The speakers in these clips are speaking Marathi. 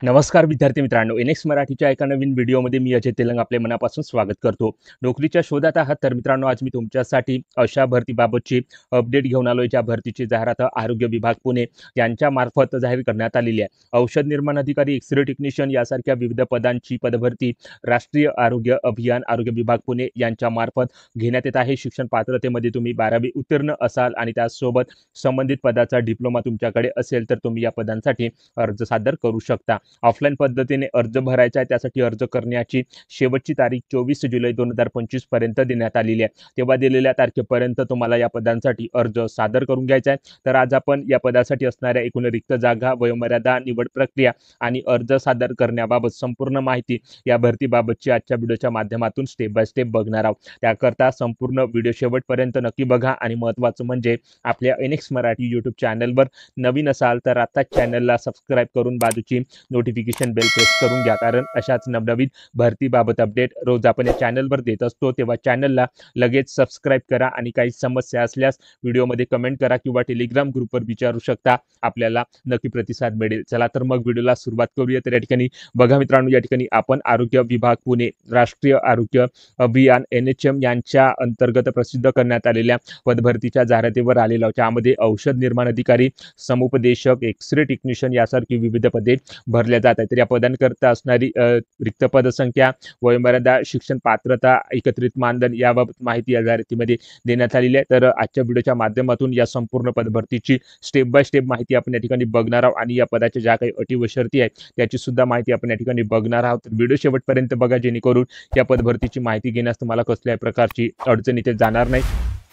नमस्कार विद्यार्थी मित्रांनो, एनएक्स मराठीच्या एका नवीन व्हिडिओमध्ये मी अजय तेलंग आपले मनापासून स्वागत करतो. नोकरीच्या शोधात आहात तर मित्रांनो, आज मी तुमच्यासाठी अशा भरतीबाबतची अपडेट घेऊन आलोय, ज्या भरतीची जाहिरात आरोग्य विभाग पुणे यांच्यामार्फत जाहीर करण्यात आलेली आहे. औषध निर्माण अधिकारी, एक्स-रे टेक्निशियन यासारख्या विविध पदांची पदभरती राष्ट्रीय आरोग्य अभियान, आरोग्य विभाग पुणे यांच्यामार्फत घेण्यात येत आहे. शिक्षण पात्रतेमध्ये तुम्ही 12वी उत्तीर्ण असाल आणि त्यासोबत संबंधित पदाचा डिप्लोमा तुमच्याकडे असेल तर तुम्ही या पदांसाठी अर्ज सादर करू शकता. ऑफलाईन पद्धतीने अर्ज भरायचा आहे. त्यासाठी अर्ज करण्याची शेवटची तारीख 24 जुलै 2025 पर्यंत देण्यात आलेली आहे. तेव्हा दिलेल्या तारखेपर्यंत तुम्हाला या पदांसाठी अर्ज सादर करून घ्यायचा आहे. तर आज आपण या पदासाठी असणाऱ्या एकूण रिक्त जागा, वयोमर्यादा, निवड प्रक्रिया आणि अर्ज सादर करण्याबाबत संपूर्ण माहिती या भरतीबाबतची आजच्या व्हिडिओच्या माध्यमातून स्टेप बाय स्टेप बघणार आहोत. त्याकरता संपूर्ण व्हिडिओ शेवटपर्यंत नक्की बघा आणि महत्त्वाचं म्हणजे आपल्या एनएक्स मराठी यूट्यूब चॅनलवर नवीन असाल तर आता चॅनलला सबस्क्राईब करून बाजूची नोटिफिकेशन बेल प्रेस करून घ्या, कारण अशाच नवनवीन भरतीबाबत अपडेट रोज आपण या चॅनलवर देत असतो. तेव्हा चॅनलला लगेच सबस्क्राईब करा आणि काही समस्या असल्यास व्हिडिओमध्ये कमेंट करा किंवा टेलिग्राम ग्रुपवर विचारू शकता. आपल्याला नक्की प्रतिसाद मिळेल. चला तर मग व्हिडिओला सुरुवात करूया. तर या ठिकाणी बघा मित्रांनो, या ठिकाणी आपण आरोग्य विभाग पुणे राष्ट्रीय आरोग्य अभियान NHM यांच्या अंतर्गत प्रसिद्ध करण्यात आलेल्या पदभरतीच्या जाहिरातीवर आलेलो आहोत. त्यामध्ये औषध निर्माण अधिकारी, समुपदेशक, एक्स-रे टेक्निशियन यासारखी विविध पदे भरल्या जात आहेत. तर या पदांकरता असणारी रिक्त पदसंख्या, वयोमर्यादा, शिक्षण पात्रता, एकत्रित मानधन याबाबत माहिती या जाहिरातीमध्ये देण्यात आलेली आहे. तर आजच्या व्हिडिओच्या माध्यमातून या संपूर्ण पदभरतीची स्टेप बाय स्टेप माहिती आपण या ठिकाणी बघणार आहोत आणि या पदाच्या ज्या काही अटी व शर्ती आहेत त्याची सुद्धा माहिती आपण या ठिकाणी बघणार आहोत. तर व्हिडिओ शेवटपर्यंत बघा, जेणेकरून या पदभरतीची माहिती घेण्यास तुम्हाला कसल्याही प्रकारची अडचण इथे जाणार नाही.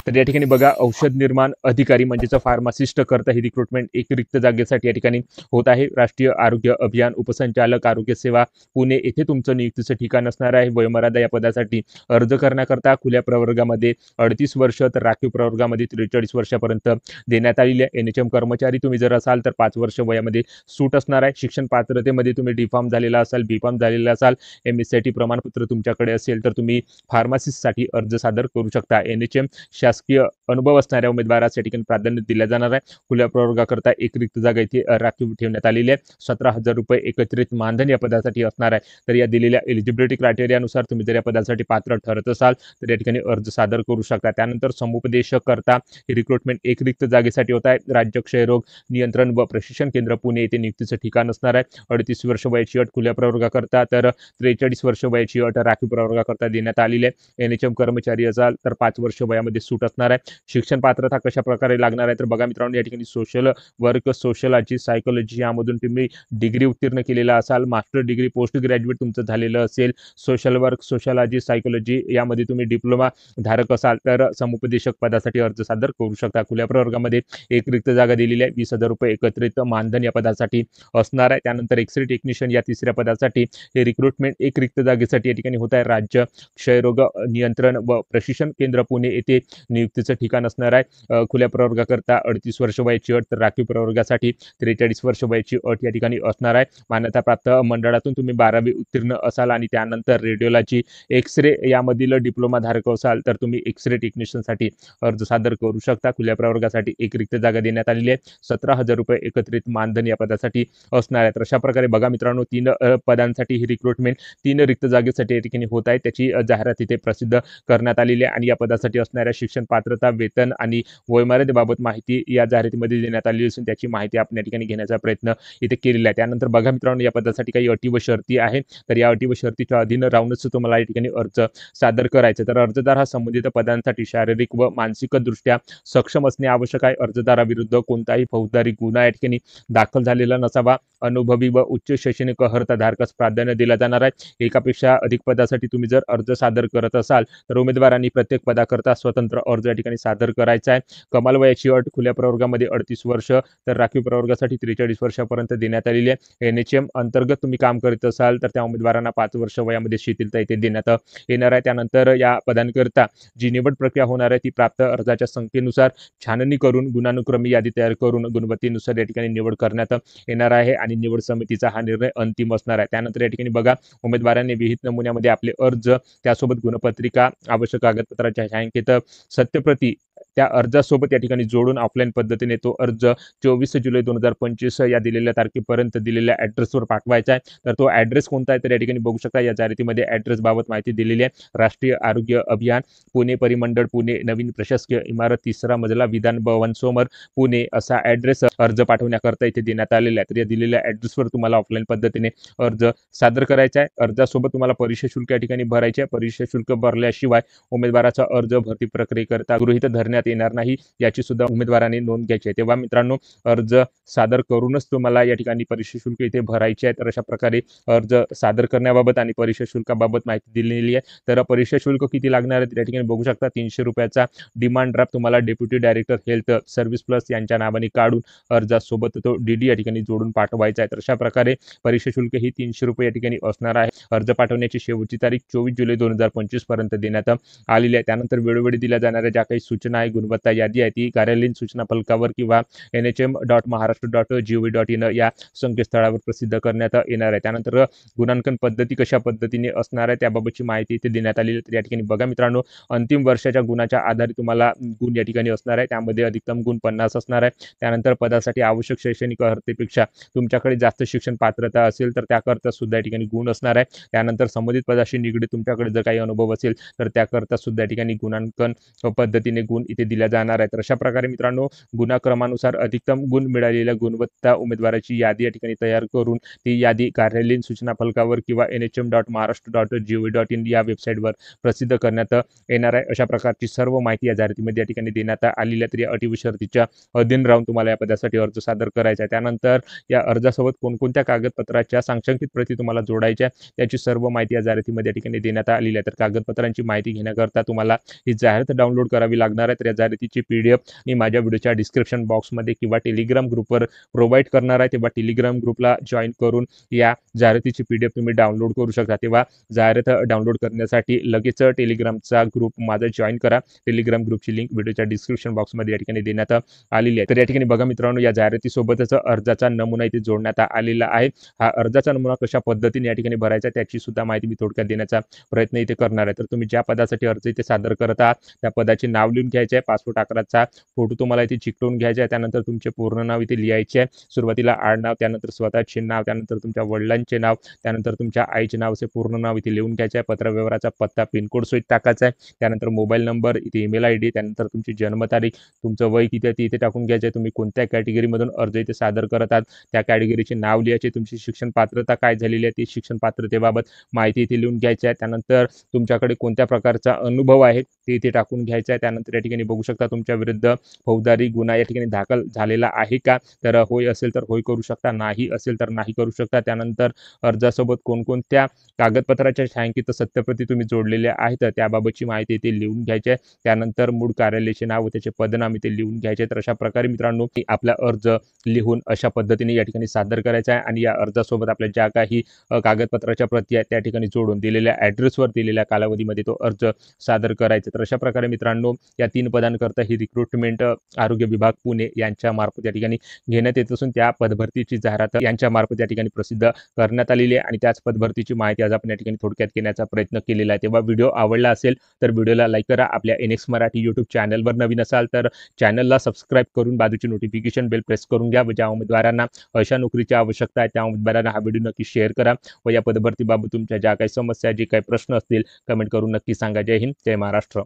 तर या ठिकाणी बघा, औषध निर्माण अधिकारी म्हणजेच फार्मासिस्ट करता ही रिक्रुटमेंट एक रिक्त जागेसाठी या ठिकाणी होत आहे. राष्ट्रीय आरोग्य अभियान उपसंचालक आरोग्य सेवा पुणे येथे तुमचं नियुक्तीचं ठिकाण असणार आहे. वयोमर्यादा या पदासाठी अर्ज करण्याकरता खुल्या प्रवर्गामध्ये 38 वर्ष तर राखीव प्रवर्गामध्ये 43 वर्षापर्यंत देण्यात आलेली आहे. NHM कर्मचारी तुम्ही जर असाल तर 5 वर्ष वयामध्ये सूट असणार आहे. शिक्षण पात्रतेमध्ये तुम्ही D.Pharm झालेला असाल, B.Pharm झालेला असाल, MSc प्रमाणपत्र तुमच्याकडे असेल तर तुम्ही फार्मासिस्टसाठी अर्ज सादर करू शकता. NHM शासकीय अनुभव असणाऱ्या उमेदवारास या ठिकाणी प्राधान्य दिले जाणार आहे. खुल्या प्रवर्गाकरता एक रिक्त जागा इथे राखीव ठेवण्यात आलेली आहे. 17,000 रुपये एकत्रित मानधन या पदासाठी असणार आहे. तर या दिलेल्या एलिजिबिलिटी क्रायटेरियानुसार तुम्ही जर या पदासाठी पात्र ठरत असाल तर या ठिकाणी अर्ज सादर करू शकता. त्यानंतर समुपदेशक करता ही रिक्रुटमेंट एक रिक्त जागेसाठी होत आहे. राज्य क्षयरोग नियंत्रण व प्रशिक्षण केंद्र पुणे येथे नियुक्तीचं ठिकाण असणार आहे. 38 वर्ष वयाची अट खुल्या प्रवर्गाकरता तर 43 वर्ष वयाची अट राखीव प्रवर्गाकरता देण्यात आलेली आहे. NHM कर्मचारी असाल तर 5 वर्ष वयामध्ये सूट असणार आहे. शिक्षण पात्रता कशा प्रकारे लागणार आहे तर बघा मित्रांनो, या ठिकाणी सोशल वर्क, सोशलॉजी, सायकोलॉजी यामधून तुम्ही डिग्री उत्तीर्ण केलेला असाल, मास्टर डिग्री, पोस्ट ग्रॅज्युएट तुमचं झालेलं असेल, सोशल वर्क, सोशलॉजी, सायकोलॉजी यामध्ये तुम्ही डिप्लोमा धारक असाल तर समुपदेशक पदासाठी अर्ज सादर करू शकता. खुल्या प्रवर्गामध्ये एक रिक्त जागा दिलेली आहे. 20,000 रुपये एकत्रित मानधन या पदासाठी असणार आहे. त्यानंतर एक्स-रे टेक्निशियन या तिसऱ्या पदासाठी हे रिक्रुटमेंट एक रिक्त जागेसाठी या ठिकाणी होत आहे. राज्य क्षयरोग नियंत्रण व प्रशिक्षण केंद्र पुणे येथे नियुक्तीचं ठिकाण असणार आहे. खुल्या प्रवर्गाकरता 38 वर्ष वयाची अट तर राखीव प्रवर्गासाठी 43 वर्ष वयाची अट या ठिकाणी असणार आहे. मान्यताप्राप्त मंडळातून तुम्ही 12वी उत्तीर्ण असाल आणि त्यानंतर रेडिओलॉजी, एक्स-रे यामधील डिप्लोमा धारक असाल तर तुम्ही एक्स-रे टेक्निशियनसाठी अर्ज सादर करू शकता. खुल्या प्रवर्गासाठी एक रिक्त जागा देण्यात आलेली आहे. 17,000 रुपये एकत्रित मानधन या पदासाठी असणार आहे. तर अशा प्रकारे बघा मित्रांनो, 3 पदांसाठी ही रिक्रुटमेंट 3 रिक्त जागेसाठी या ठिकाणी होत आहे. त्याची जाहिरात इथे प्रसिद्ध करण्यात आलेली आहे आणि या पदासाठी असणाऱ्या शिक्षण पात्रता, वेतन आणि वयोमर्यादेबाबत माहिती या जाहिरातीमध्ये देण्यात आलेली असून त्याची माहिती आपण या ठिकाणी घेण्याचा प्रयत्न इथे केलेला आहे. त्यानंतर बघा मित्रांनो, या पदासाठी काही अटी व शर्ती आहेत. तर या अटी व शर्तीच्या अधीन राहूनच तुम्हाला या ठिकाणी अर्ज सादर करायचा. तर अर्जदार हा संबंधित पदांसाठी शारीरिक व मानसिकदृष्ट्या सक्षम असणे आवश्यक आहे. अर्जदाराविरुद्ध कोणताही फौजदारी गुन्हा या ठिकाणी दाखल झालेला नसावा. अनुभवी व उच्च शैक्षणिक अर्हता धारकास प्राधान्य दिला जाणार आहे. एकापेक्षा अधिक पदासाठी तुम्ही जर अर्ज सादर करत असाल तर उमेदवारांनी प्रत्येक पदाकरता स्वतंत्र अर्ज या ठिकाणी सादर करायचा आहे. कमाल वयाची अट खुल्या प्रवर्गामध्ये 38 वर्ष तर राखीव प्रवर्गासाठी 43 वर्षापर्यंत देण्यात आलेली आहे. NHM अंतर्गत तुम्ही काम करीत असाल तर त्या उमेदवारांना 5 वर्ष वयामध्ये शिथिलता इथे देण्यात येणार आहे. त्यानंतर या पदांकरता जी निवड प्रक्रिया होणार आहे ती प्राप्त अर्जाच्या संख्येनुसार छाननी करून गुणानुक्रमी यादी तयार करून गुणवत्तेनुसार या ठिकाणी निवड करण्यात येणार आहे आणि निवड समितीचा हा निर्णय अंतिम असणार आहे. त्यानंतर या ठिकाणी बघा, उमेदवारांनी विहित नमुन्यामध्ये आपले अर्ज, त्यासोबत गुणपत्रिका, आवश्यक कागदपत्राच्या छायांकित सत्यप्रती त्या अर्जासोबत या ठिकाणी जोडून ऑफलाईन पद्धतीने तो अर्ज 24 जुलै 2025 या दिलेल्या तारखेपर्यंत दिलेल्या ॲड्रेसवर पाठवायचा आहे. तर तो ॲड्रेस कोणता आहे तर या ठिकाणी बघू शकता या जाहिरातीमध्ये ॲड्रेसबाबत माहिती दिलेली आहे. राष्ट्रीय आरोग्य अभियान, पुणे परिमंडळ, पुणे, नवीन प्रशासकीय इमारत, 3रा मजला, विधान भवन समोर, पुणे असा ॲड्रेस अर्ज पाठवण्याकरता इथे देण्यात आलेला आहे. तर या दिलेल्या ॲड्रेसवर तुम्हाला ऑफलाईन पद्धतीने अर्ज सादर करायचा आहे. अर्जासोबत तुम्हाला परीक्षा शुल्क या ठिकाणी भरायचे आहे. परीक्षा शुल्क भरल्याशिवाय उमेदवाराचा अर्ज भरती प्रक्रियेकरता गृहीत धरण्यात येणार नाही, याची सुद्धा उमेदवारांनी नोंद घ्यायची आहे. तेव्हा मित्रांनो, अर्ज सादर करूनच तुम्हाला या ठिकाणी परीक्षा शुल्क इथे भरायचे आहे. तर अशा प्रकारे अर्ज सादर करण्याबाबत आणि परीक्षा शुल्काबाबत माहिती दिलेली आहे. तर परीक्षा शुल्क किती लागणार आहे या ठिकाणी बघू शकता. ₹300 डिमांड ड्राफ्ट तुम्हाला deputy director health service plus यांच्या नावाने काढून अर्जासोबत तो डी-डी या ठिकाणी जोडून पाठवायचा आहे. तर अशा प्रकारे परीक्षा शुल्क ही ₹300 या ठिकाणी असणार आहे. अर्ज पाठवण्याची शेवटची तारीख 24 जुलै 2025 पर्यंत देण्यात आलेली आहे. त्यानंतर वेळोवेळी दिल्या जाणाऱ्या ज्या काही सूचना आहे, गुणवत्ता यादी आहे, ती कार्यालयीन सूचना फलकावर किंवा nhm.maharashtra.gov.in या संकेतस्थळावर प्रसिद्ध करण्यात येणार आहे. त्यानंतर गुणांकन पद्धती कशा पद्धतीने असणार आहे त्याबाबतची माहिती इथे देण्यात आलेली आहे. तर या ठिकाणी बघा मित्रांनो, अंतिम वर्षाच्या गुणाच्या आधारे तुम्हाला गुण या ठिकाणी असणार आहे. त्यामध्ये अधिकतम गुण 50 असणार आहे. त्यानंतर पदासाठी आवश्यक शैक्षणिक अर्हतेपेक्षा तुमच्याकडे जास्त शिक्षण पात्रता असेल तर त्याकरता सुद्धा या ठिकाणी गुण असणार आहे. त्यानंतर संबंधित पदाशी निगडीत तुमच्याकडे जर काही अनुभव असेल तर त्याकरता सुद्धा या ठिकाणी गुणांकन पद्धतीने गुण इथे दिल्या जाणार आहे. तर अशा प्रकारे मित्रांनो, गुणाक्रमानुसार अधिकतम गुण मिळालेल्या गुणवत्ता उमेदवाराची यादी या ठिकाणी तयार करून ती यादी कार्यालयीन सूचना फलकावर किंवा nhm.maharashtra.gov.in या वेबसाईटवर प्रसिद्ध करण्यात येणार आहे. अशा प्रकारची सर्व माहिती या जाहिरातीमध्ये या ठिकाणी देण्यात आलेली आहे. तर या अटी व शर्तीच्या अधीन राहून तुम्हाला या पदासाठी अर्ज सादर करायचा आहे. त्यानंतर या अर्जासोबत कोणकोणत्या कागदपत्राच्या सांक्षांकित प्रती तुम्हाला जोडायच्या त्याची सर्व माहिती या जाहिरातीमध्ये या ठिकाणी देण्यात आलेली आहे. तर कागदपत्रांची माहिती घेण्याकरता तुम्हाला ही जाहिरात डाउनलोड करावी लागणार आहे. तर या जाहिरातीची PDF मी माझ्या व्हिडिओच्या डिस्क्रिप्शन बॉक्समध्ये किंवा टेलिग्राम ग्रुपवर प्रोव्हाइड करणार आहे. तेव्हा टेलिग्राम ग्रुपला जॉईन करून या जाहिरातीची PDF तुम्ही डाउनलोड करू शकता. तेव्हा जाहिरात डाउनलोड करण्यासाठी लगेच टेलिग्रामचा ग्रुप माझा जॉईन करा. टेलिग्राम ग्रुपची लिंक व्हिडिओच्या डिस्क्रिप्शन बॉक्समध्ये या ठिकाणी देण्यात आलेली आहे. तर या ठिकाणी बघा मित्रांनो, या जाहिरातीसोबतच अर्जाचा नमुना इथे जोडण्यात आलेला आहे. हा अर्जाचा नमुना कशा पद्धतीने या ठिकाणी भरायचा त्याची सुद्धा माहिती मी थोडक्यात देण्याचा प्रयत्न इथे करणार आहे. तर तुम्ही ज्या पदासाठी अर्ज इथे सादर करत आहात त्या पदाचे नाव लिहून घ्यायचे आहे. पासपोर्ट आकाराचा फोटो तुम्हाला इथे चिकटवून घ्यायचा आहे. त्यानंतर तुमचे पूर्ण नाव इथे लिहायचे आहे. सुरुवातीला आडनाव, त्यानंतर स्वतःचे नाव, त्यानंतर तुमच्या वडिलांचे नाव, त्यानंतर तुमच्या आईचे नाव असे पूर्ण नाव इथे लिहून घ्यायचे आहे. पत्रव्यवहाराचा पत्ता पिनकोड सहित टाकायचा आहे. त्यानंतर मोबाईल नंबर, इथे ईमेल ID, त्यानंतर तुमची जन्मतारीख, तुमचं वय किती आहे ते इथे टाकून घ्यायचं आहे. तुम्ही कोणत्या कॅटेगरीमधून अर्ज इथे सादर करत आहात त्या कॅटेगरीचे नाव लिहायचे. तुमची शिक्षण पात्रता काय झालेली आहे ती शिक्षण पात्रतेबाबत माहिती इथे लिहून घ्यायची आहे. त्यानंतर तुमच्याकडे कोणत्या प्रकारचा अनुभव आहे ते इथे टाकून घ्यायचं आहे. त्यानंतर या ठिकाणी बघू शकता तुमच्या विरुद्ध फौजदारी गुन्हा या ठिकाणी दाखल झालेला आहे का, तर होय असेल तर होय करू शकता, नाही असेल तर नाही करू शकता. त्यानंतर अर्जासोबत कोणकोणत्या कागदपत्राच्या छायांकित सत्यप्रती तुम्ही जोडलेल्या आहेत त्याबाबतची माहिती इथे लिहून घ्यायची आहे. त्यानंतर मूळ कार्यालयाचे नाव व त्याचे पदनाम इथे लिहून घ्यायचे. तर अशा प्रकारे मित्रांनो, आपला अर्ज लिहून अशा पद्धतीने या ठिकाणी सादर करायचा आहे आणि या अर्जासोबत आपल्या ज्या काही कागदपत्राच्या प्रती आहेत त्या ठिकाणी जोडून दिलेल्या ॲड्रेसवर दिलेल्या कालावधीमध्ये तो अर्ज सादर करायचा. तर अशा प्रकारे मित्रांनो, या 3 पदांकरता ही रिक्रुटमेंट आरोग्य विभाग पुणे यांच्या मार्फत या ठिकाणी घेण्यात येत असून त्या पदभरतीची जाहिरात यांच्या मार्फत या ठिकाणी प्रसिद्ध करण्यात आलेली आहे आणि त्याच पदभरतीची माहिती आज आपण या ठिकाणी थोडक्यात घेण्याचा प्रयत्न केलेला आहे. तेव्हा व्हिडिओ आवडला असेल तर व्हिडिओला लाईक करा. आपल्या NX मराठी यूट्यूब चॅनलवर नवीन असाल तर चॅनलला सबस्क्राईब करून बाजूची नोटिफिकेशन बेल प्रेस करून घ्या व ज्या उमेदवारांना अशा नोकरीची आवश्यकता आहे त्या उमेदवारांना हा व्हिडिओ नक्की शेअर करा व या पदभरतीबाबत तुमच्या ज्या काही समस्या, जे काही प्रश्न असतील कमेंट करून नक्की सांगा. जय हिंद, जय महाराष्ट्र.